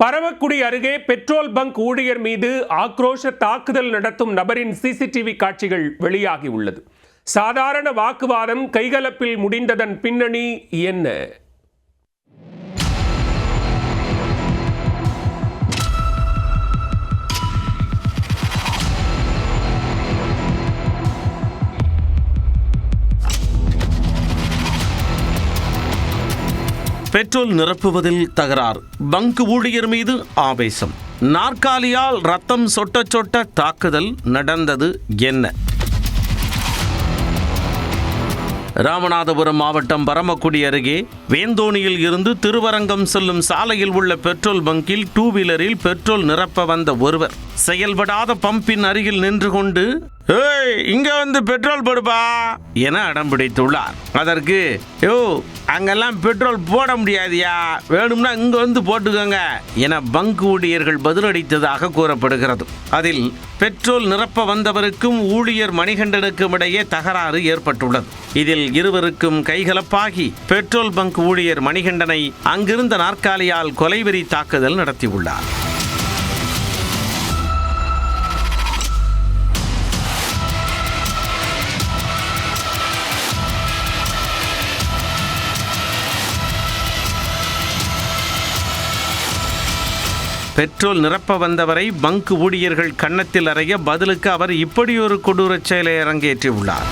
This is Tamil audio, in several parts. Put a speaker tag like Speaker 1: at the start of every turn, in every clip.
Speaker 1: பரமக்குடி அருகே பெட்ரோல் பங்க் ஊழியர் மீது ஆக்ரோஷ தாக்குதல் நடத்தும் நபரின் சிசிடிவி காட்சிகள் வெளியாகி உள்ளது. சாதாரண வாக்குவாதம் கைகலப்பில் முடிந்ததன் பின்னணி என்ன?
Speaker 2: பெட்ரோல் நிரப்புவதில் தகராறு, பங்க் ஊழியர் மீது ஆவேசம், நாற்காலியால் ரத்தம் சொட்ட சொட்ட தாக்குதல் நடந்தது என்ன? ராமநாதபுரம் மாவட்டம் பரமக்குடி அருகே வேந்தோணியில் இருந்து திருவரங்கம் செல்லும் சாலையில் உள்ள பெட்ரோல் பங்கில் 2 வீலரில் பெட்ரோல் நிரப்ப வந்த ஒருவர் செயல்படாத பம்பின் அருகில் நின்று கொண்டு இங்க வந்து பெட்ரோல் போடுப்பா என அடம் பிடித்துள்ளார். அதற்கு அங்கெல்லாம் பெட்ரோல் போட முடியாதியா, வேணும்னா இங்க வந்து போட்டுக்கோங்க என பங்க் ஊழியர்கள் பதிலளித்ததாக கூறப்படுகிறது. அதில் பெட்ரோல் நிரப்ப வந்தவருக்கும் ஊழியர் மணிகண்டனுக்கும் இடையே தகராறு ஏற்பட்டுள்ளது. இதில் இருவருக்கும் கைகலப்பாகி பெட்ரோல் பங்க் ஊழியர் மணிகண்டனை அங்கிருந்த நாற்காலியால் கொலைவெறி தாக்குதல் நடத்தியுள்ளார். பெட்ரோல் நிரப்ப வந்தவரை பங்க் ஊழியர்கள் கன்னத்தில் அறைய பதிலுக்கு அவர் இப்படியொரு கொடூரச் செயலை அரங்கேற்றியுள்ளார்.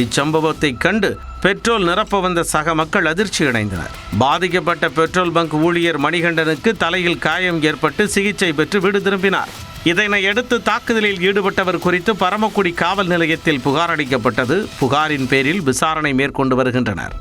Speaker 2: இச்சம்பவத்தை கண்டு பெட்ரோல் நிரப்ப வந்த சக மக்கள் அதிர்ச்சி அடைந்தனர். பாதிக்கப்பட்ட பெட்ரோல் பங்க் ஊழியர் மணிகண்டனுக்கு தலையில் காயம் ஏற்பட்டு சிகிச்சை பெற்று வீடு திரும்பினார். இதனையடுத்து தாக்குதலில் ஈடுபட்டவர் குறித்து பரமக்குடி காவல் நிலையத்தில் புகார் அளிக்கப்பட்டது. புகாரின் பேரில் விசாரணை மேற்கொண்டு வருகின்றனர்.